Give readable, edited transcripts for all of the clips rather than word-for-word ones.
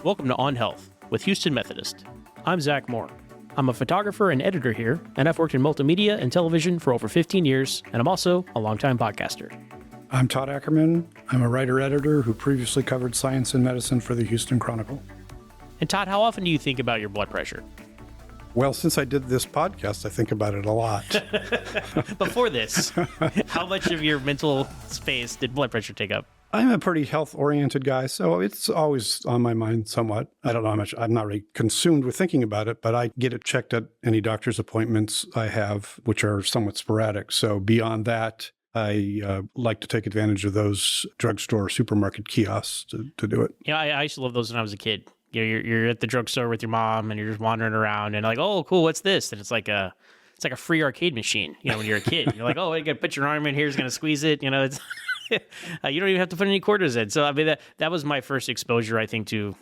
Welcome to On Health with Houston Methodist. I'm Zach Moore. I'm a photographer and editor here, and I've worked in multimedia and television for over 15 years, and I'm also a longtime podcaster. I'm Todd Ackerman. I'm a writer-editor who previously covered science and medicine for the Houston Chronicle. And Todd, how often do you think about your blood pressure? Well, since I did this podcast, I think about it a lot. Before this, how much of your mental space did blood pressure take up? I'm a pretty health-oriented guy, so it's always on my mind somewhat. I don't know how much. I'm not really consumed with thinking about it, but I get it checked at any doctor's appointments I have, which are somewhat sporadic. So beyond that, I like to take advantage of those drugstore, supermarket kiosks to do it. Yeah, I used to love those when I was a kid. You're at the drugstore with your mom, and you're just wandering around, and like, oh, cool, what's this? And it's like a free arcade machine. You know, when you're a kid, you're like, oh, you got to put your arm in here, it's going to squeeze it. You know, it's you don't even have to put any quarters in. So I mean, that was my first exposure, I think, to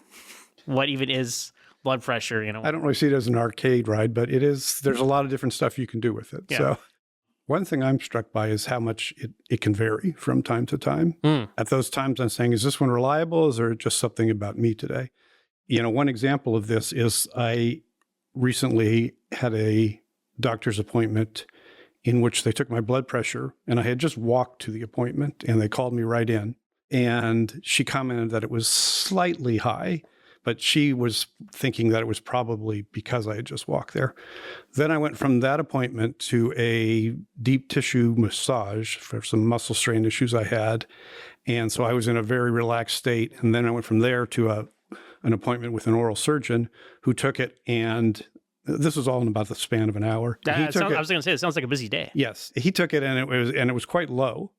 what even is blood pressure. You know, I don't really see it as an arcade ride, but it is. There's a lot of different stuff you can do with it. Yeah. So one thing I'm struck by is how much it can vary from time to time. At those times, I'm saying, is this one reliable? Is there just something about me today? You know, one example of this is I recently had a doctor's appointment in which they took my blood pressure, and I had just walked to the appointment, and they called me right in. And she commented that it was slightly high, but she was thinking that it was probably because I had just walked there. Then I went from that appointment to a deep tissue massage for some muscle strain issues I had. And so I was in a very relaxed state. And then I went from there to an appointment with an oral surgeon who took it, and this was all in about the span of an hour. I was going to say, it sounds like a busy day. Yes. He took it, and it was quite low,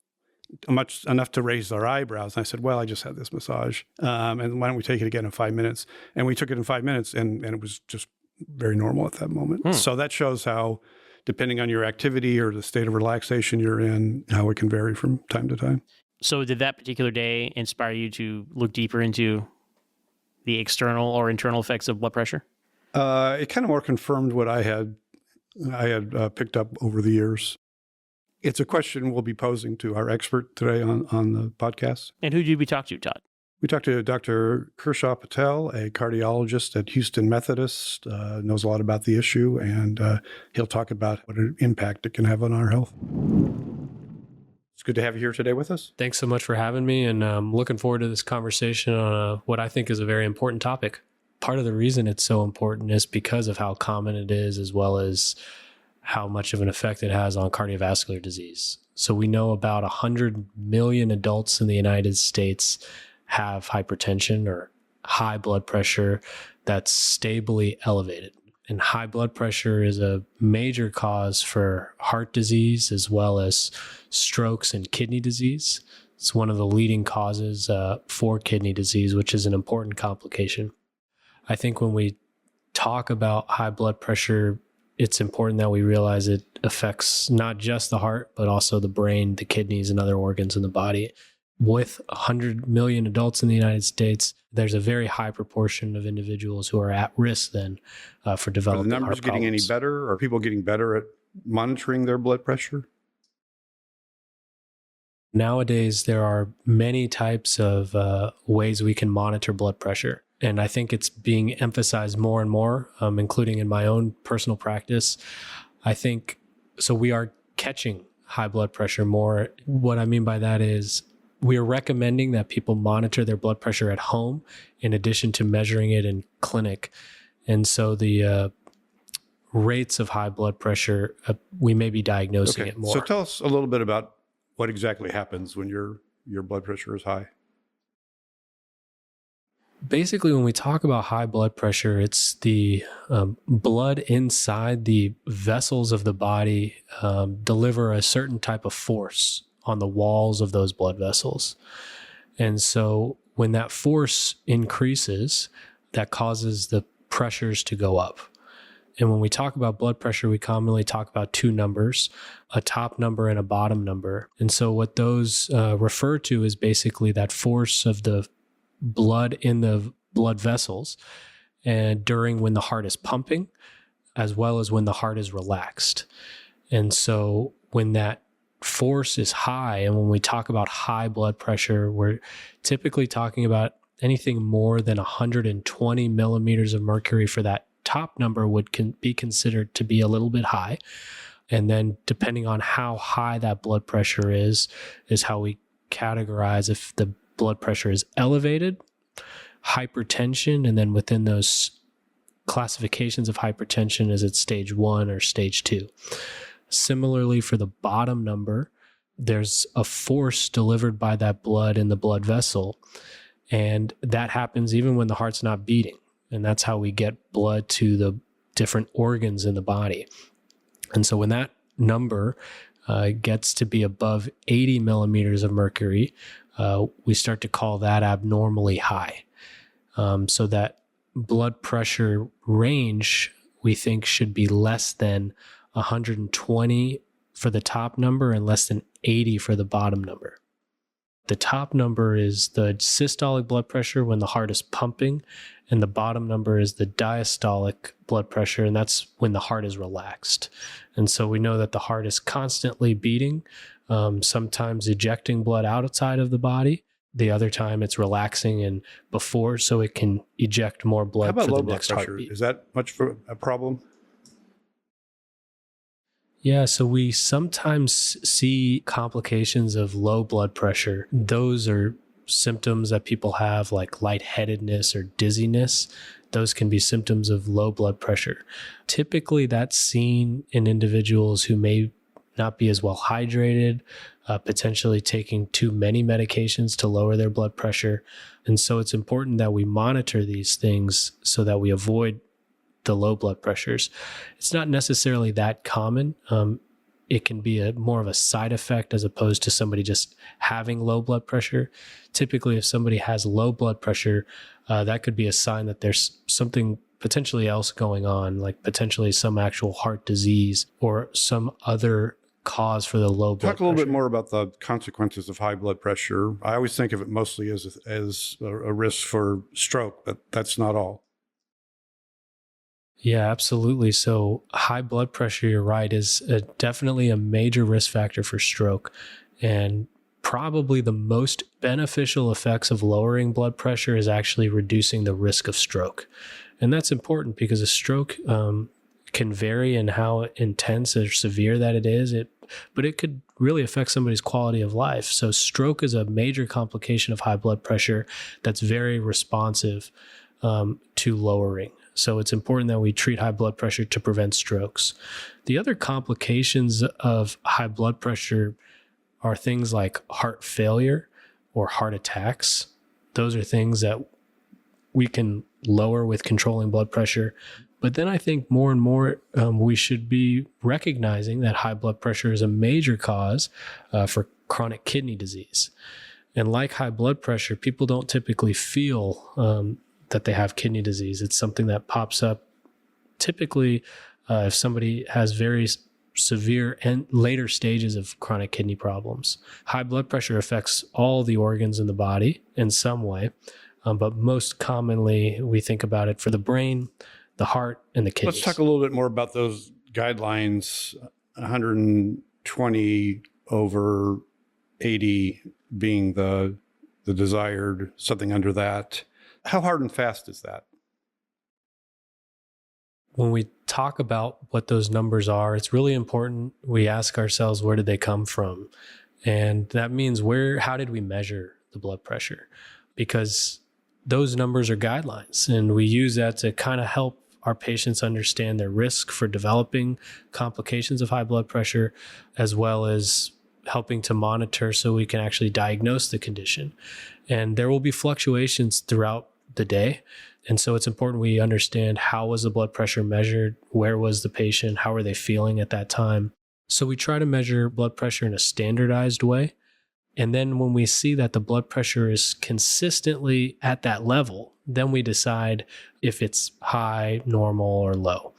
much enough to raise our eyebrows. And I said, well, I just had this massage. And why don't we take it again in 5 minutes? And we took it in 5 minutes, and it was just very normal at that moment. So that shows how, depending on your activity or the state of relaxation you're in, how it can vary from time to time. So did that particular day inspire you to look deeper into the external or internal effects of blood pressure? It kind of more confirmed what I had picked up over the years. It's a question we'll be posing to our expert today on the podcast. And who did we talk to, Todd? We talked to Dr. Kershaw Patel, a cardiologist at Houston Methodist, knows a lot about the issue, and he'll talk about what an impact it can have on our health. It's good to have you here today with us. Thanks so much for having me, and I'm looking forward to this conversation on what I think is a very important topic. Part of the reason it's so important is because of how common it is, as well as how much of an effect it has on cardiovascular disease. So we know about 100 million adults in the United States have hypertension or high blood pressure that's stably elevated. And high blood pressure is a major cause for heart disease as well as strokes and kidney disease. It's one of the leading causes for kidney disease, which is an important complication. I think when we talk about high blood pressure, it's important that we realize it affects not just the heart, but also the brain, the kidneys, and other organs in the body. With 100 million adults in the United States, there's a very high proportion of individuals who are at risk then for developing heart problems. Are the numbers getting any better? Are people getting better at monitoring their blood pressure? Nowadays, there are many types of ways we can monitor blood pressure. And I think it's being emphasized more and more, including in my own personal practice. I think, so we are catching high blood pressure more. What I mean by that is we are recommending that people monitor their blood pressure at home in addition to measuring it in clinic. And so the rates of high blood pressure, we may be diagnosing it more. So tell us a little bit about what exactly happens when your blood pressure is high. Basically, when we talk about high blood pressure, it's the blood inside the vessels of the body deliver a certain type of force on the walls of those blood vessels. And so when that force increases, that causes the pressures to go up. And when we talk about blood pressure, we commonly talk about two numbers, a top number and a bottom number. And so what those refer to is basically that force of the blood in the blood vessels and during when the heart is pumping, as well as when the heart is relaxed. And so when that force is high, and when we talk about high blood pressure, we're typically talking about anything more than 120 millimeters of mercury for that top number would be considered to be a little bit high. And then depending on how high that blood pressure is how we categorize if the blood pressure is elevated, hypertension, and then within those classifications of hypertension, is it stage 1 or stage 2? Similarly, for the bottom number, there's a force delivered by that blood in the blood vessel, and that happens even when the heart's not beating. And that's how we get blood to the different organs in the body. And so when that number gets to be above 80 millimeters of mercury, we start to call that abnormally high. So that blood pressure range, we think, should be less than 120 for the top number and less than 80 for the bottom number. The top number is the systolic blood pressure when the heart is pumping, and the bottom number is the diastolic blood pressure, and that's when the heart is relaxed. And so we know that the heart is constantly beating, sometimes ejecting blood outside of the body. The other time it's relaxing and before, so it can eject more blood. How about for low the blood next pressure? heartbeat. Is that much for a problem? Yeah, so we sometimes see complications of low blood pressure. Those are symptoms that people have, like lightheadedness or dizziness. Those can be symptoms of low blood pressure. Typically, that's seen in individuals who may not be as well hydrated, potentially taking too many medications to lower their blood pressure. And so it's important that we monitor these things so that we avoid the low blood pressures. It's not necessarily that common. It can be more of a side effect as opposed to somebody just having low blood pressure. Typically, if somebody has low blood pressure, that could be a sign that there's something potentially else going on, like potentially some actual heart disease or some other cause for the low blood pressure. Talk a little bit more about the consequences of high blood pressure. I always think of it mostly as a risk for stroke, but that's not all. Yeah, absolutely. So high blood pressure, you're right, is definitely a major risk factor for stroke. And probably the most beneficial effects of lowering blood pressure is actually reducing the risk of stroke. And that's important because a stroke can vary in how intense or severe that it is, but it could really affect somebody's quality of life. So stroke is a major complication of high blood pressure that's very responsive to lowering. So it's important that we treat high blood pressure to prevent strokes. The other complications of high blood pressure are things like heart failure or heart attacks. Those are things that we can lower with controlling blood pressure. But then I think more and more we should be recognizing that high blood pressure is a major cause for chronic kidney disease. And like high blood pressure, people don't typically feel that they have kidney disease. It's something that pops up typically if somebody has very severe and later stages of chronic kidney problems. High blood pressure affects all the organs in the body in some way, but most commonly we think about it for the brain, the heart, and the kidneys. Let's talk a little bit more about those guidelines, 120 over 80 being the desired, something under that. How hard and fast is that? When we talk about what those numbers are, it's really important we ask ourselves, where did they come from? And that means how did we measure the blood pressure? Because those numbers are guidelines, and we use that to kind of help our patients understand their risk for developing complications of high blood pressure, as well as helping to monitor so we can actually diagnose the condition. And there will be fluctuations throughout the day. And so it's important we understand, how was the blood pressure measured? Where was the patient? How are they feeling at that time? So we try to measure blood pressure in a standardized way. And then when we see that the blood pressure is consistently at that level, then we decide if it's high, normal, or low.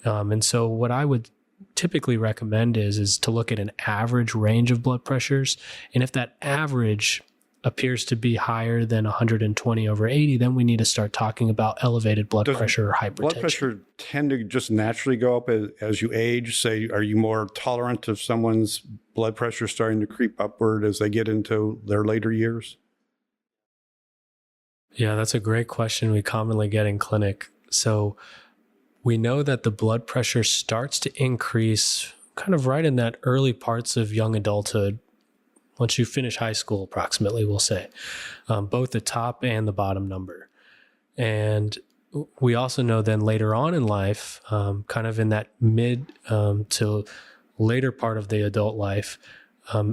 And so what I would typically recommend is to look at an average range of blood pressures. And if that average appears to be higher than 120 over 80, then we need to start talking about elevated blood pressure or hypertension. Blood pressure tend to just naturally go up as you age? Say, are you more tolerant of someone's blood pressure starting to creep upward as they get into their later years? Yeah, that's a great question we commonly get in clinic. So we know that the blood pressure starts to increase kind of right in that early parts of young adulthood. Once you finish high school, approximately, we'll say, both the top and the bottom number. And we also know then later on in life, kind of in that mid to later part of the adult life,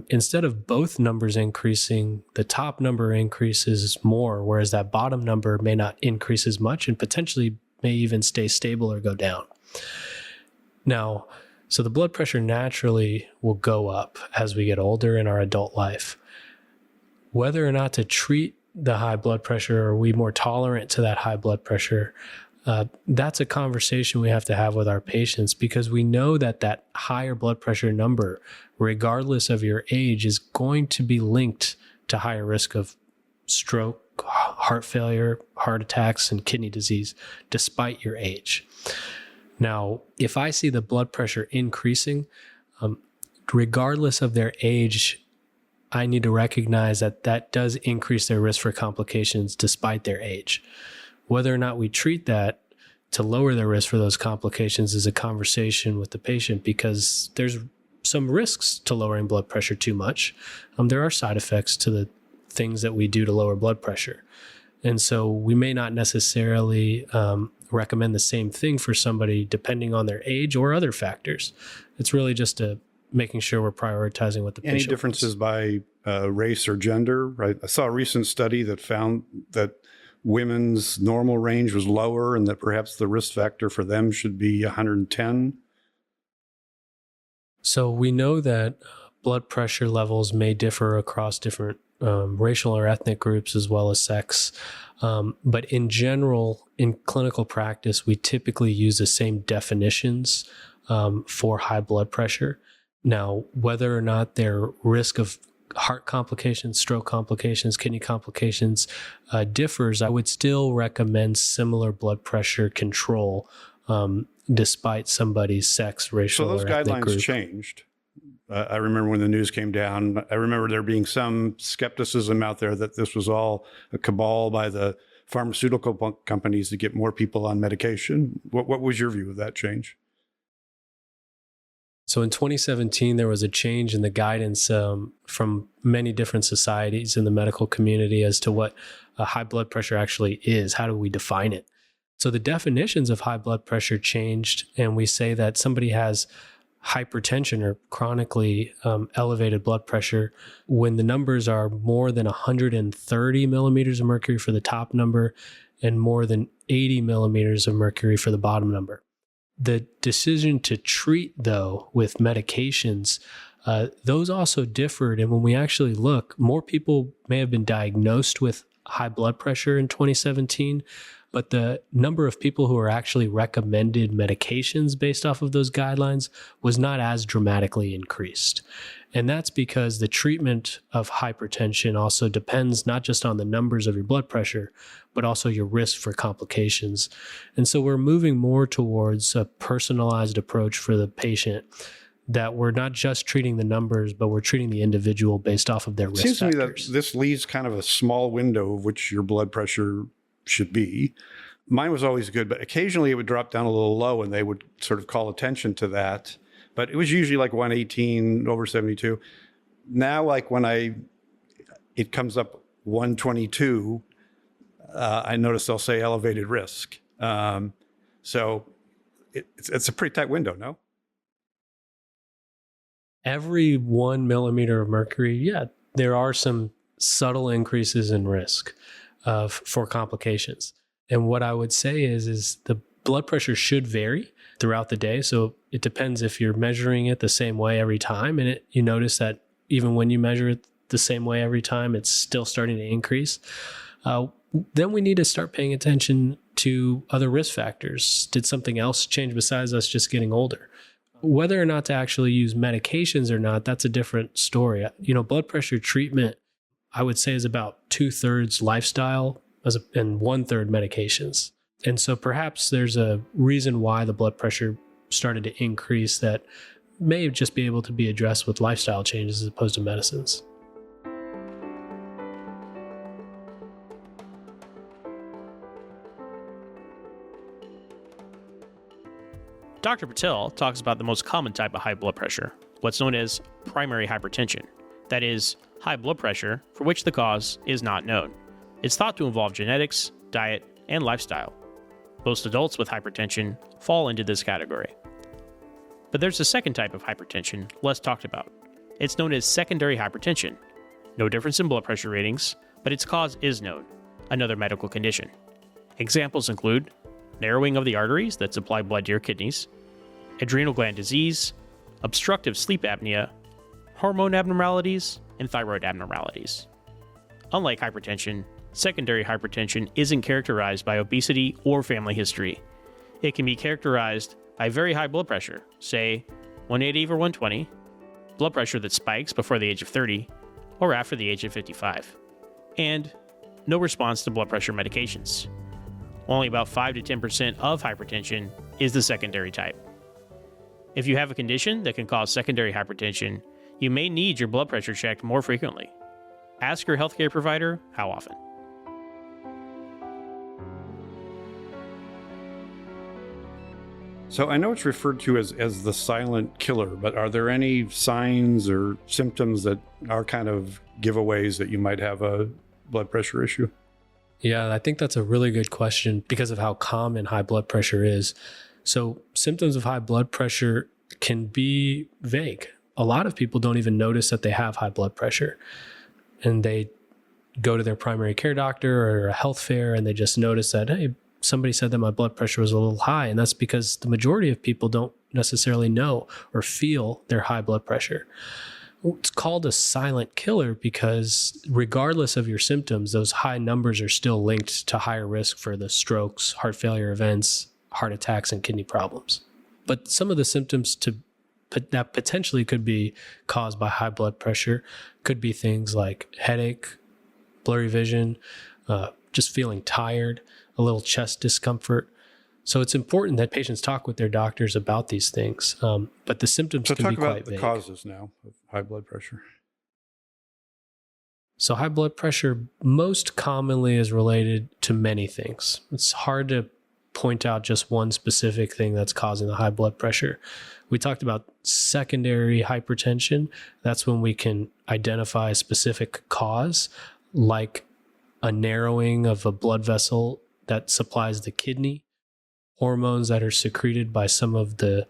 instead of both numbers increasing, the top number increases more, whereas that bottom number may not increase as much and potentially may even stay stable or go down. Now, so the blood pressure naturally will go up as we get older in our adult life. Whether or not to treat the high blood pressure, or are we more tolerant to that high blood pressure, that's a conversation we have to have with our patients, because we know that that higher blood pressure number, regardless of your age, is going to be linked to higher risk of stroke, heart failure, heart attacks, and kidney disease, despite your age. Now, if I see the blood pressure increasing, regardless of their age, I need to recognize that that does increase their risk for complications despite their age. Whether or not we treat that to lower their risk for those complications is a conversation with the patient, because there's some risks to lowering blood pressure too much. There are side effects to the things that we do to lower blood pressure. And so we may not necessarily recommend the same thing for somebody depending on their age or other factors. It's really just making sure we're prioritizing what the patient Any differences by race or gender, right? I saw a recent study that found that women's normal range was lower and that perhaps the risk factor for them should be 110. So we know that blood pressure levels may differ across different racial or ethnic groups as well as sex. But in general, in clinical practice, we typically use the same definitions for high blood pressure. Now, whether or not their risk of heart complications, stroke complications, kidney complications differs, I would still recommend similar blood pressure control despite somebody's sex, racial, or ethnic group. So those guidelines changed. I remember when the news came down, I remember there being some skepticism out there that this was all a cabal by the pharmaceutical companies to get more people on medication. What was your view of that change? So in 2017, there was a change in the guidance from many different societies in the medical community as to what high blood pressure actually is. How do we define it? So the definitions of high blood pressure changed, and we say that somebody has hypertension or chronically elevated blood pressure when the numbers are more than 130 millimeters of mercury for the top number and more than 80 millimeters of mercury for the bottom number. The decision to treat, though, with medications, those also differed. And when we actually look, more people may have been diagnosed with high blood pressure in 2017, but the number of people who are actually recommended medications based off of those guidelines was not as dramatically increased. And that's because the treatment of hypertension also depends not just on the numbers of your blood pressure, but also your risk for complications. And so we're moving more towards a personalized approach for the patient, that we're not just treating the numbers, but we're treating the individual based off of their risk factors. It seems to me that this leaves kind of a small window of which your blood pressure should be. Mine was always good, but occasionally it would drop down a little low and they would sort of call attention to that. But it was usually like 118 over 72. Now, like when it comes up 122, I notice they'll say elevated risk. So it's a pretty tight window, no? Every 1 millimeter of mercury, yeah, there are some subtle increases in risk for complications. And what I would say is the blood pressure should vary throughout the day. So it depends if you're measuring it the same way every time. And you notice that even when you measure it the same way every time, it's still starting to increase. Then we need to start paying attention to other risk factors. Did something else change besides us just getting older? Whether or not to actually use medications or not, that's a different story. Blood pressure treatment, I would say, is about 2/3 lifestyle and 1/3 medications. And so perhaps there's a reason why the blood pressure started to increase that may just be able to be addressed with lifestyle changes as opposed to medicines. Dr. Patel talks about the most common type of high blood pressure, what's known as primary hypertension. That is, high blood pressure for which the cause is not known. It's thought to involve genetics, diet, and lifestyle. Most adults with hypertension fall into this category. But there's a second type of hypertension less talked about. It's known as secondary hypertension. No difference in blood pressure readings, but its cause is known, another medical condition. Examples include narrowing of the arteries that supply blood to your kidneys, adrenal gland disease, obstructive sleep apnea, hormone abnormalities, and thyroid abnormalities. Unlike hypertension, secondary hypertension isn't characterized by obesity or family history. It can be characterized by very high blood pressure, say 180 over 120, blood pressure that spikes before the age of 30 or after the age of 55, and no response to blood pressure medications. Only about 5 to 10% of hypertension is the secondary type. If you have a condition that can cause secondary hypertension, you may need your blood pressure checked more frequently. Ask your healthcare provider how often. So I know it's referred to as the silent killer, but are there any signs or symptoms that are kind of giveaways that you might have a blood pressure issue? Yeah, I think that's a really good question because of how common high blood pressure is. So symptoms of high blood pressure can be vague. A lot of people don't even notice that they have high blood pressure, and they go to their primary care doctor or a health fair and they just notice that, hey, somebody said that my blood pressure was a little high. And that's because the majority of people don't necessarily know or feel their high blood pressure. It's called a silent killer because regardless of your symptoms, those high numbers are still linked to higher risk for the strokes, heart failure events, heart attacks, and kidney problems. But some of the symptoms that potentially could be caused by high blood pressure could be things like headache, blurry vision, just feeling tired, a little chest discomfort. So it's important that patients talk with their doctors about these things, but the symptoms can be quite vague. So talk about the causes now of high blood pressure. So high blood pressure most commonly is related to many things. It's hard to point out just one specific thing that's causing the high blood pressure. We talked about secondary hypertension. That's when we can identify a specific cause, like a narrowing of a blood vessel that supplies the kidney, hormones that are secreted by some of the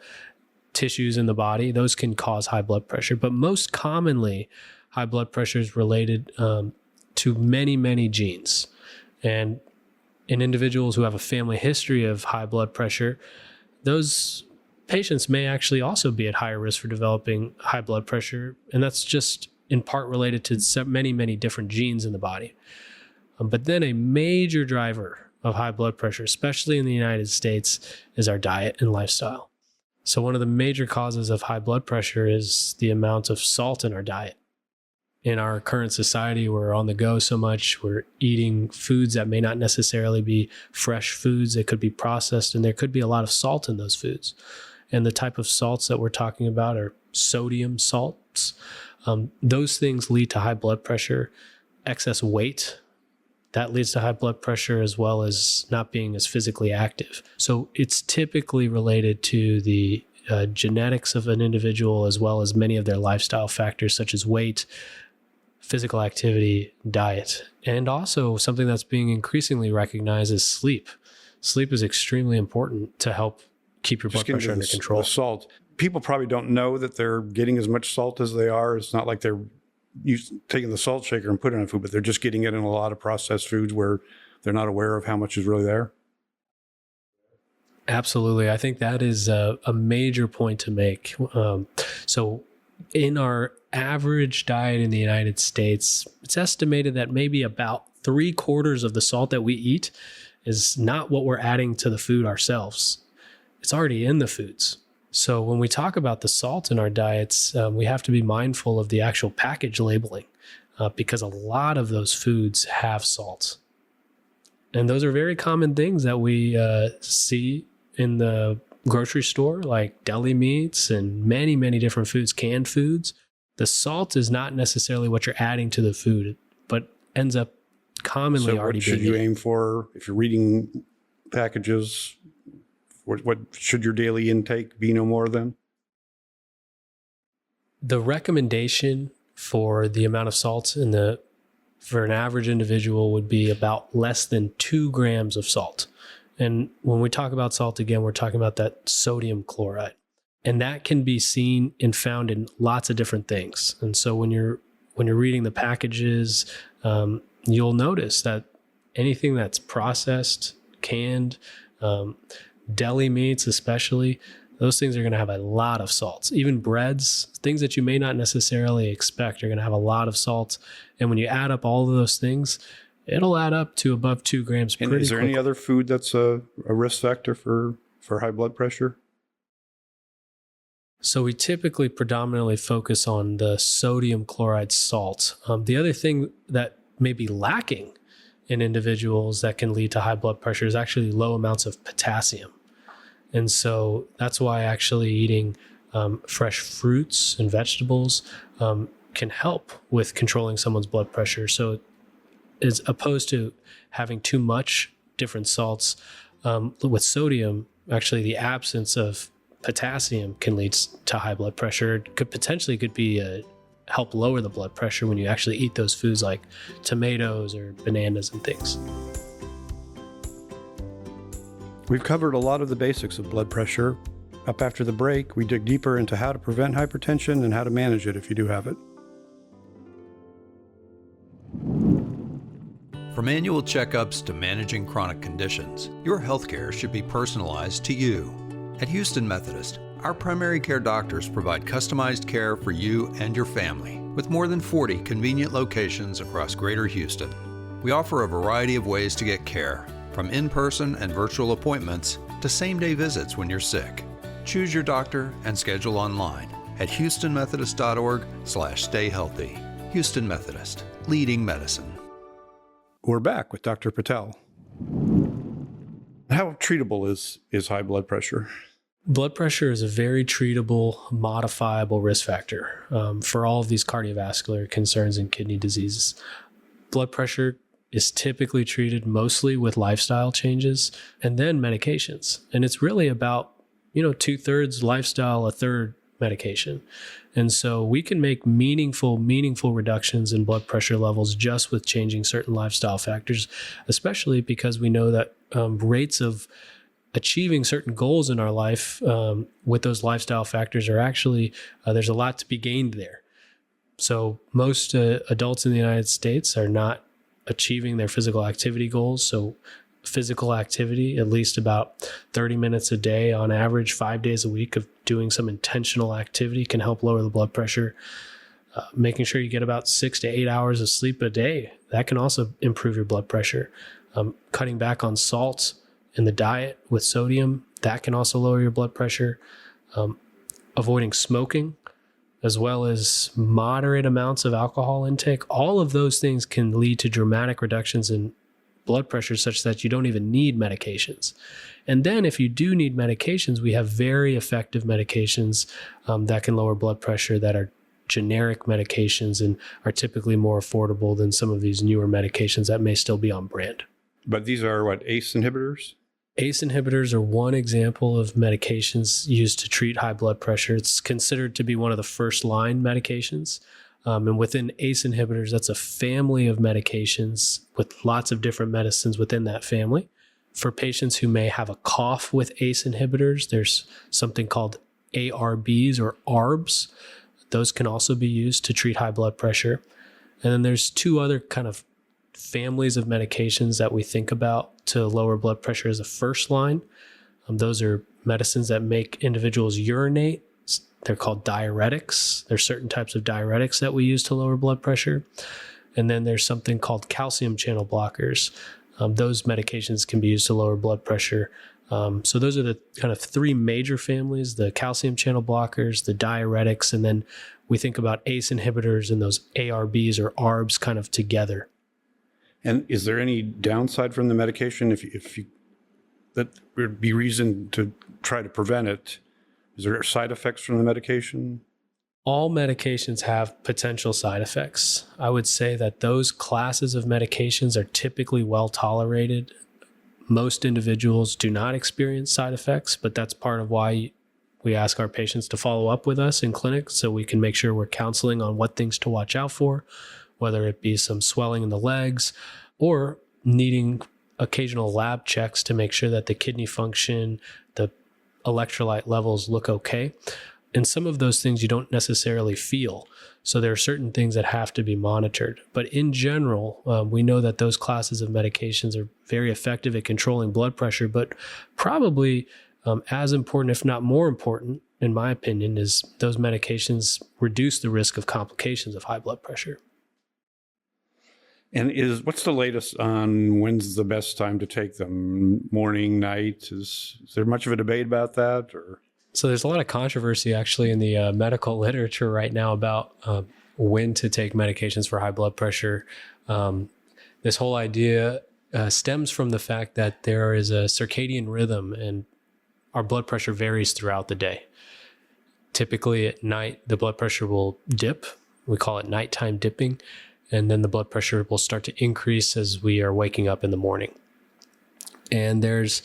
tissues in the body. Those can cause high blood pressure. But most commonly, high blood pressure is related to many, many genes. And in individuals who have a family history of high blood pressure, those patients may actually also be at higher risk for developing high blood pressure. And that's just in part related to many, many different genes in the body. But then a major driver of high blood pressure, especially in the United States, is our diet and lifestyle. So one of the major causes of high blood pressure is the amount of salt in our diet. In our current society, we're on the go so much. We're eating foods that may not necessarily be fresh foods. They could be processed, and there could be a lot of salt in those foods. And the type of salts that we're talking about are sodium salts. Those things lead to high blood pressure. Excess weight, that leads to high blood pressure, as well as not being as physically active. So it's typically related to the genetics of an individual, as well as many of their lifestyle factors such as weight, physical activity, diet, and also something that's being increasingly recognized is sleep. Sleep is extremely important to help keep your blood pressure under control. The salt. People probably don't know that they're getting as much salt as they are. It's not like they're taking the salt shaker and putting it in food, but they're just getting it in a lot of processed foods where they're not aware of how much is really there. Absolutely. I think that is a major point to make. So in our average diet in the United States, it's estimated that maybe about 3/4 of the salt that we eat is not what we're adding to the food ourselves. It's already in the foods. So when we talk about the salt in our diets, we have to be mindful of the actual package labeling because a lot of those foods have salt. And those are very common things that we see in the grocery store, like deli meats and many, many different foods, canned foods. The salt is not necessarily what you're adding to the food, but ends up commonly already being. So what should you aim for if you're reading packages What should your daily intake be no more than? The recommendation for the amount of salt for an average individual would be about less than 2 grams of salt. And when we talk about salt, again, we're talking about that sodium chloride. And that can be seen and found in lots of different things. And so when you're reading the packages, you'll notice that anything that's processed, canned, deli meats especially, those things are going to have a lot of salts. Even breads, things that you may not necessarily expect, are going to have a lot of salt. And when you add up all of those things, it'll add up to above 2 grams pretty quickly. Is there any other food that's a risk factor for high blood pressure? So we typically predominantly focus on the sodium chloride salt. The other thing that may be lacking in individuals that can lead to high blood pressure is actually low amounts of potassium. And so that's why actually eating fresh fruits and vegetables can help with controlling someone's blood pressure. So as opposed to having too much different salts, with sodium, actually the absence of potassium can lead to high blood pressure. It could be help lower the blood pressure when you actually eat those foods like tomatoes or bananas and things. We've covered a lot of the basics of blood pressure. Up after the break, we dig deeper into how to prevent hypertension and how to manage it if you do have it. From annual checkups to managing chronic conditions, your healthcare should be personalized to you. At Houston Methodist, our primary care doctors provide customized care for you and your family, with more than 40 convenient locations across Greater Houston. We offer a variety of ways to get care, from in-person and virtual appointments to same-day visits when you're sick. Choose your doctor and schedule online at houstonmethodist.org/stayhealthy. Houston Methodist, leading medicine. We're back with Dr. Patel. How treatable is high blood pressure? Blood pressure is a very treatable, modifiable risk factor for all of these cardiovascular concerns and kidney diseases. Blood pressure is typically treated mostly with lifestyle changes and then medications. And it's really about, 2/3 lifestyle, 1/3 medication. And so we can make meaningful reductions in blood pressure levels just with changing certain lifestyle factors, especially because we know that rates of achieving certain goals in our life with those lifestyle factors are actually, there's a lot to be gained there. So most adults in the United States are not achieving their physical activity goals. So physical activity, at least about 30 minutes a day on average, 5 days a week of doing some intentional activity can help lower the blood pressure. Making sure you get about 6 to 8 hours of sleep a day, that can also improve your blood pressure. Cutting back on salt in the diet with sodium, that can also lower your blood pressure. Avoiding smoking, as well as moderate amounts of alcohol intake, all of those things can lead to dramatic reductions in blood pressure such that you don't even need medications. And then if you do need medications, we have very effective medications that can lower blood pressure that are generic medications and are typically more affordable than some of these newer medications that may still be on brand. But these are what, ACE inhibitors? ACE inhibitors are one example of medications used to treat high blood pressure. It's considered to be one of the first line medications. And within ACE inhibitors, that's a family of medications with lots of different medicines within that family. For patients who may have a cough with ACE inhibitors, there's something called ARBs or ARBs. Those can also be used to treat high blood pressure. And then there's two other kind of families of medications that we think about to lower blood pressure as a first line. Those are medicines that make individuals urinate. They're called diuretics. There's certain types of diuretics that we use to lower blood pressure. And then there's something called calcium channel blockers. Those medications can be used to lower blood pressure. So those are the kind of three major families: the calcium channel blockers, the diuretics, and then we think about ACE inhibitors and those ARBs or ARBs kind of together. And is there any downside from the medication if you that would be reason to try to prevent it? Is there side effects from the medication? All medications have potential side effects. I would say that those classes of medications are typically well tolerated. Most individuals do not experience side effects, but that's part of why we ask our patients to follow up with us in clinic so we can make sure we're counseling on what things to watch out for, whether it be some swelling in the legs or needing occasional lab checks to make sure that the kidney function, the electrolyte levels look okay. And some of those things you don't necessarily feel. So there are certain things that have to be monitored. But in general, we know that those classes of medications are very effective at controlling blood pressure, but probably as important, if not more important, in my opinion, is those medications reduce the risk of complications of high blood pressure. And what's the latest on when's the best time to take them? Morning, night? Is there much of a debate about that? Or so there's a lot of controversy actually in the medical literature right now about when to take medications for high blood pressure. This whole idea stems from the fact that there is a circadian rhythm and our blood pressure varies throughout the day. Typically at night, the blood pressure will dip. We call it nighttime dipping. And then the blood pressure will start to increase as we are waking up in the morning. And there's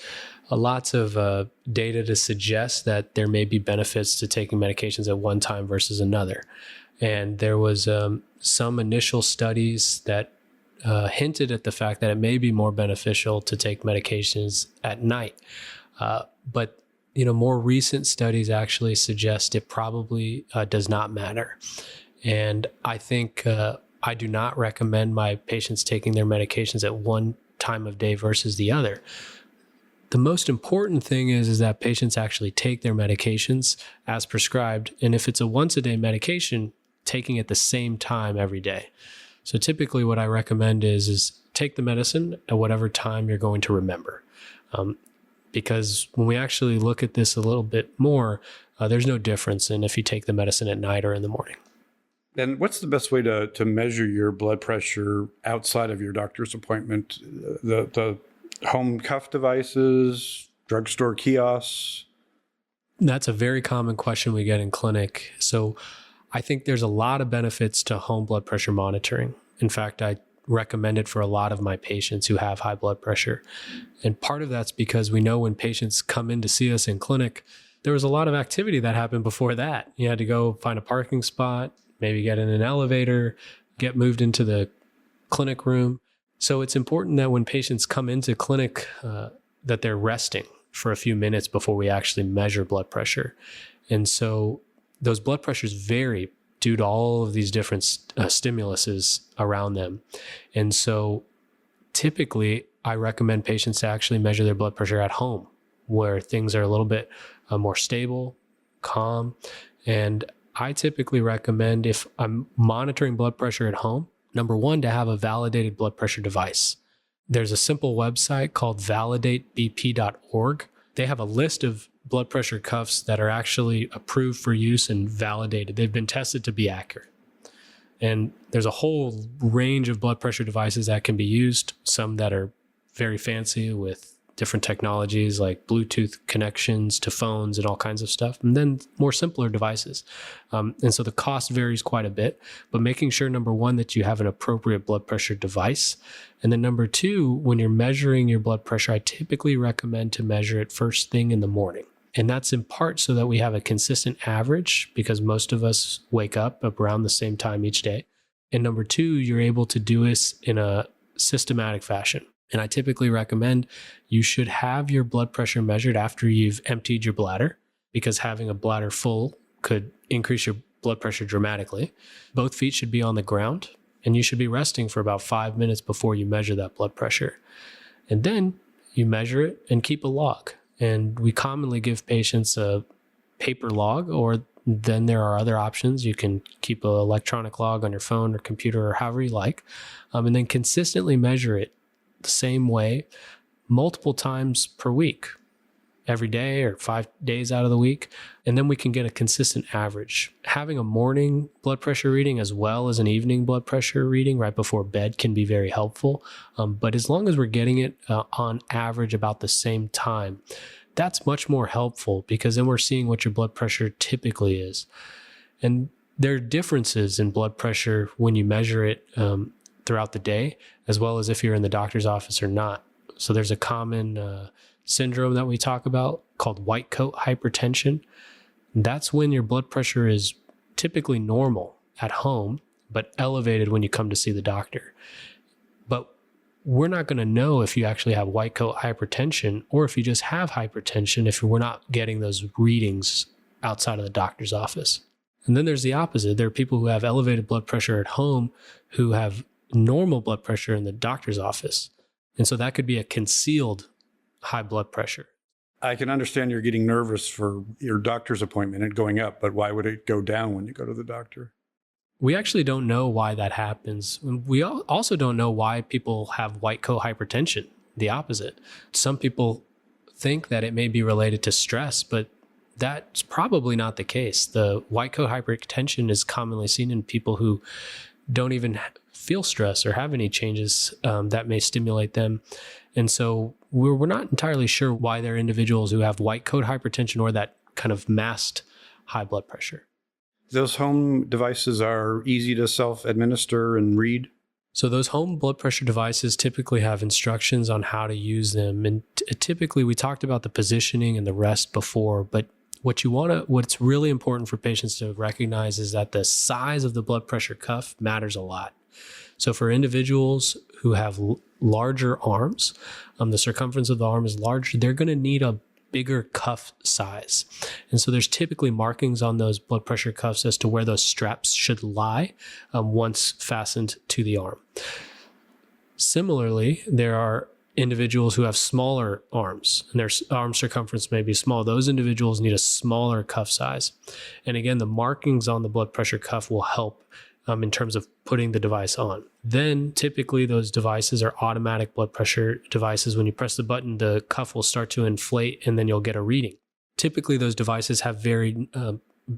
lots of data to suggest that there may be benefits to taking medications at one time versus another. And there was some initial studies that hinted at the fact that it may be more beneficial to take medications at night. But more recent studies actually suggest it probably does not matter. And I think I do not recommend my patients taking their medications at one time of day versus the other. The most important thing is that patients actually take their medications as prescribed. And if it's a once a day medication, taking at the same time every day. So typically what I recommend is take the medicine at whatever time you're going to remember. Because when we actually look at this a little bit more, there's no difference in if you take the medicine at night or in the morning. And what's the best way to measure your blood pressure outside of your doctor's appointment? The home cuff devices, drugstore kiosks? That's a very common question we get in clinic. So I think there's a lot of benefits to home blood pressure monitoring. In fact, I recommend it for a lot of my patients who have high blood pressure. And part of that's because we know when patients come in to see us in clinic, there was a lot of activity that happened before that. You had to go find a parking spot, maybe get in an elevator, get moved into the clinic room. So it's important that when patients come into clinic, that they're resting for a few minutes before we actually measure blood pressure. And so those blood pressures vary due to all of these different stimuluses around them. And so typically I recommend patients to actually measure their blood pressure at home, where things are a little bit more stable, calm. And I typically recommend, if I'm monitoring blood pressure at home, number one, to have a validated blood pressure device. There's a simple website called validatebp.org. They have a list of blood pressure cuffs that are actually approved for use and validated. They've been tested to be accurate. And there's a whole range of blood pressure devices that can be used, some that are very fancy with different technologies like Bluetooth connections to phones and all kinds of stuff, and then more simpler devices. And so the cost varies quite a bit, but making sure, number one, that you have an appropriate blood pressure device. And then number two, when you're measuring your blood pressure, I typically recommend to measure it first thing in the morning. And that's in part so that we have a consistent average, because most of us wake up around the same time each day. And number two, you're able to do this in a systematic fashion. And I typically recommend you should have your blood pressure measured after you've emptied your bladder, because having a bladder full could increase your blood pressure dramatically. Both feet should be on the ground, and you should be resting for about 5 minutes before you measure that blood pressure. And then you measure it and keep a log. And we commonly give patients a paper log, or then there are other options. You can keep an electronic log on your phone or computer or however you like, and then consistently measure it the same way multiple times per week, every day or 5 days out of the week. And then we can get a consistent average. Having a morning blood pressure reading as well as an evening blood pressure reading right before bed can be very helpful. But as long as we're getting it on average about the same time, that's much more helpful, because then we're seeing what your blood pressure typically is. And there are differences in blood pressure when you measure it throughout the day, as well as if you're in the doctor's office or not. So there's a common syndrome that we talk about called white coat hypertension. That's when your blood pressure is typically normal at home, but elevated when you come to see the doctor. But we're not going to know if you actually have white coat hypertension or if you just have hypertension if we're not getting those readings outside of the doctor's office. And then there's the opposite. There are people who have elevated blood pressure at home who have normal blood pressure in the doctor's office. And so that could be a concealed high blood pressure. I can understand you're getting nervous for your doctor's appointment and going up, but why would it go down when you go to the doctor? We actually don't know why that happens. We also don't know why people have white coat hypertension, the opposite. Some people think that it may be related to stress, but that's probably not the case. The white coat hypertension is commonly seen in people who don't even feel stress or have any changes that may stimulate them. And so we're not entirely sure why there are individuals who have white coat hypertension or that kind of masked high blood pressure. Those home devices are easy to self-administer and read? So those home blood pressure devices typically have instructions on how to use them. And typically we talked about the positioning and the rest before, but what's really important for patients to recognize is that the size of the blood pressure cuff matters a lot. So for individuals who have larger arms, the circumference of the arm is larger, they're going to need a bigger cuff size. And so there's typically markings on those blood pressure cuffs as to where those straps should lie once fastened to the arm. Similarly, there are individuals who have smaller arms and their arm circumference may be small. Those individuals need a smaller cuff size. And again, the markings on the blood pressure cuff will help in terms of putting the device on. Then typically those devices are automatic blood pressure devices. When you press the button, the cuff will start to inflate and then you'll get a reading. Typically those devices have very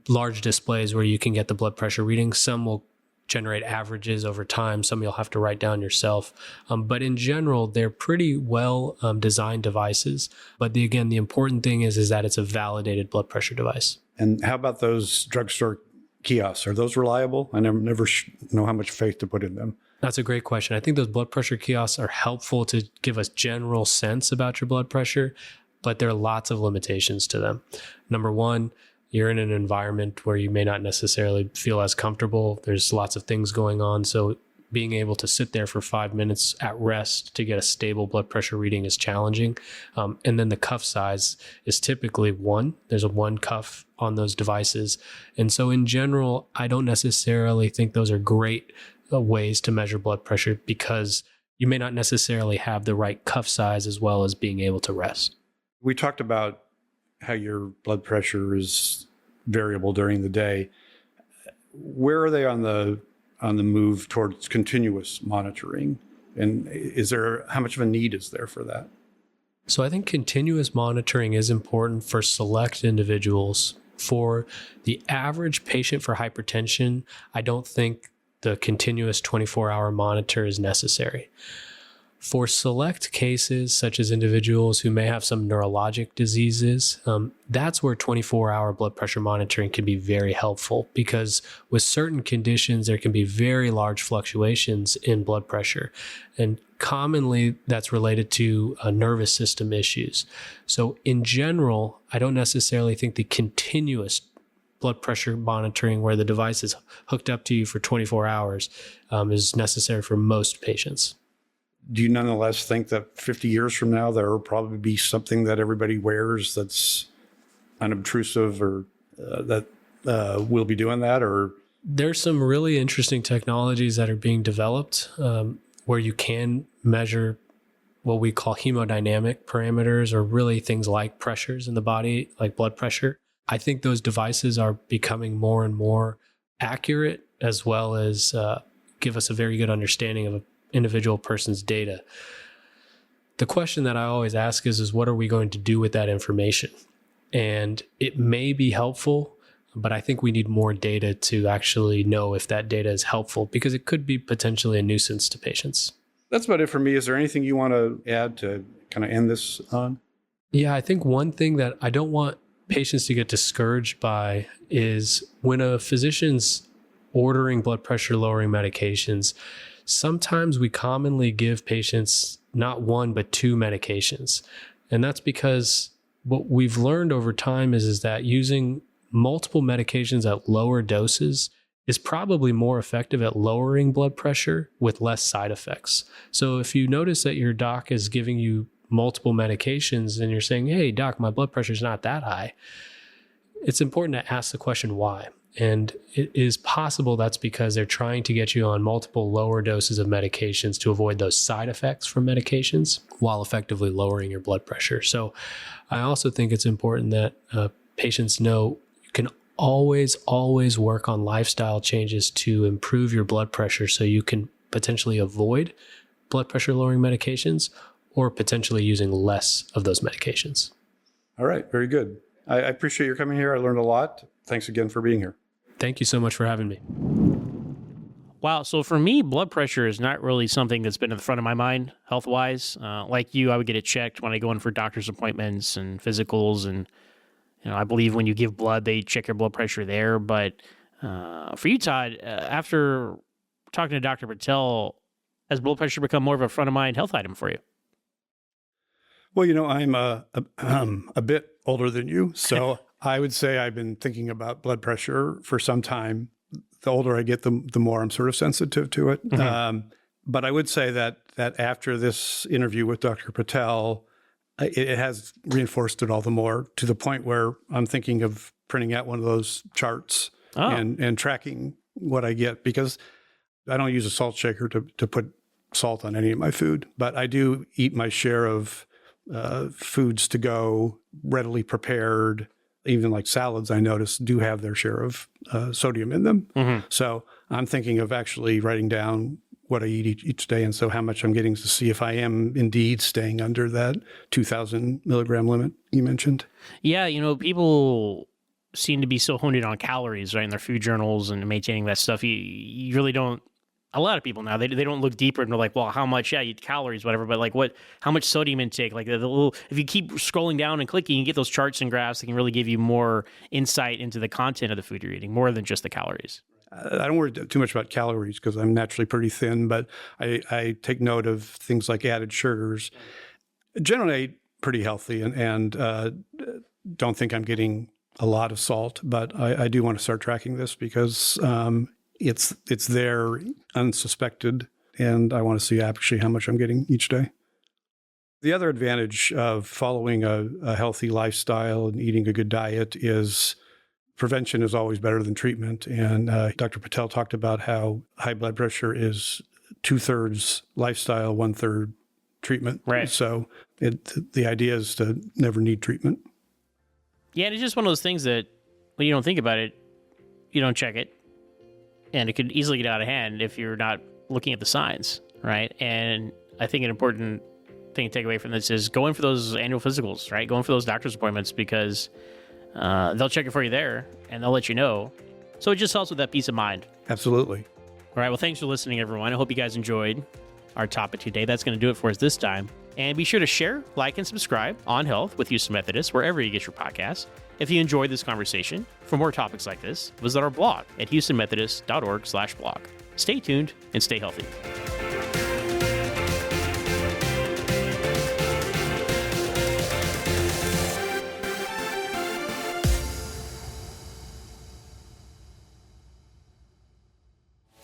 large displays where you can get the blood pressure reading. Some will generate averages over time. Some you'll have to write down yourself. But in general, they're pretty well designed devices. But the important thing is that it's a validated blood pressure device. And how about those drugstore kiosks? Are those reliable? I never know how much faith to put in them. That's a great question. I think those blood pressure kiosks are helpful to give us general sense about your blood pressure, but there are lots of limitations to them. Number one, you're in an environment where you may not necessarily feel as comfortable. There's lots of things going on. So being able to sit there for 5 minutes at rest to get a stable blood pressure reading is challenging. And then the cuff size is typically one. There's a one cuff on those devices. And so in general, I don't necessarily think those are great ways to measure blood pressure because you may not necessarily have the right cuff size as well as being able to rest. We talked about how your blood pressure is variable during the day. Where are they on the move towards continuous monitoring? And how much of a need is there for that? So I think continuous monitoring is important for select individuals. For the average patient for hypertension, I don't think the continuous 24-hour monitor is necessary. For select cases, such as individuals who may have some neurologic diseases, that's where 24-hour blood pressure monitoring can be very helpful because with certain conditions, there can be very large fluctuations in blood pressure. And commonly, that's related to nervous system issues. So in general, I don't necessarily think the continuous blood pressure monitoring where the device is hooked up to you for 24 hours is necessary for most patients. Do you nonetheless think that 50 years from now, there will probably be something that everybody wears that's unobtrusive or that will be doing that? Or there's some really interesting technologies that are being developed where you can measure what we call hemodynamic parameters or really things like pressures in the body, like blood pressure. I think those devices are becoming more and more accurate as well as give us a very good understanding of an individual person's data. The question that I always ask is what are we going to do with that information? And it may be helpful, but I think we need more data to actually know if that data is helpful because it could be potentially a nuisance to patients. That's about it for me. Is there anything you want to add to kind of end this on? Yeah, I think one thing that I don't want patients to get discouraged by is when a physician's ordering blood pressure lowering medications, sometimes we commonly give patients not one, but two medications. And that's because what we've learned over time is that using multiple medications at lower doses is probably more effective at lowering blood pressure with less side effects. So if you notice that your doc is giving you multiple medications and you're saying, hey, doc, my blood pressure is not that high, it's important to ask the question why. And it is possible that's because they're trying to get you on multiple lower doses of medications to avoid those side effects from medications while effectively lowering your blood pressure. So I also think it's important that patients know you can always work on lifestyle changes to improve your blood pressure so you can potentially avoid blood pressure lowering medications or potentially using less of those medications. All right. Very good. I appreciate your coming here. I learned a lot. Thanks again for being here. Thank you so much for having me. Wow. So for me, blood pressure is not really something that's been in the front of my mind health-wise. Like you, I would get it checked when I go in for doctor's appointments and physicals. And, I believe when you give blood, they check your blood pressure there. But for you, Todd, after talking to Dr. Patel, has blood pressure become more of a front of mind health item for you? Well, I'm a bit older than you, so I would say I've been thinking about blood pressure for some time. The older I get, the more I'm sort of sensitive to it. Mm-hmm. But I would say that after this interview with Dr. Patel, it has reinforced it all the more to the point where I'm thinking of printing out one of those charts and tracking what I get, because I don't use a salt shaker to put salt on any of my food, but I do eat my share of foods to go, readily prepared. Even like salads, I notice, do have their share of sodium in them. Mm-hmm. So I'm thinking of actually writing down what I eat each day, and so how much I'm getting, to see if I am indeed staying under that 2,000 milligram limit you mentioned. Yeah, people seem to be so honed in on calories, right, in their food journals and maintaining that stuff. You really don't. A lot of people now, they don't look deeper and they're like, well, how much, you eat calories, whatever, but like how much sodium intake, like if you keep scrolling down and clicking, you get those charts and graphs that can really give you more insight into the content of the food you're eating, more than just the calories. I don't worry too much about calories because I'm naturally pretty thin, but I take note of things like added sugars. Generally, I eat pretty healthy and don't think I'm getting a lot of salt, but I do want to start tracking this because it's there unsuspected, and I want to see actually how much I'm getting each day. The other advantage of following a healthy lifestyle and eating a good diet is prevention is always better than treatment. And Dr. Patel talked about how high blood pressure is 2/3 lifestyle, 1/3 treatment. Right. So the idea is to never need treatment. Yeah, and it's just one of those things that when you don't think about it, you don't check it. And it could easily get out of hand if you're not looking at the signs, right? And I think an important thing to take away from this is going for those annual physicals, right? Going for those doctor's appointments, because they'll check it for you there and they'll let you know. So it just helps with that peace of mind. Absolutely. All right. Well, thanks for listening, everyone. I hope you guys enjoyed our topic today. That's going to do it for us this time. And be sure to share, like, and subscribe on Health with Houston Methodist, wherever you get your podcasts. If you enjoyed this conversation, for more topics like this, visit our blog at houstonmethodist.org/blog. Stay tuned and stay healthy.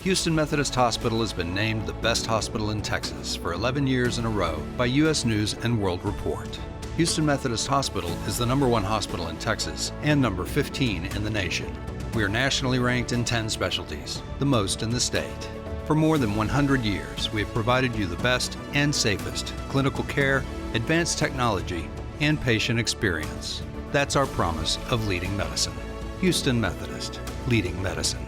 Houston Methodist Hospital has been named the best hospital in Texas for 11 years in a row by U.S. News & World Report. Houston Methodist Hospital is the #1 hospital in Texas and number 15 in the nation. We are nationally ranked in 10 specialties, the most in the state. For more than 100 years, we have provided you the best and safest clinical care, advanced technology, and patient experience. That's our promise of leading medicine. Houston Methodist, leading medicine.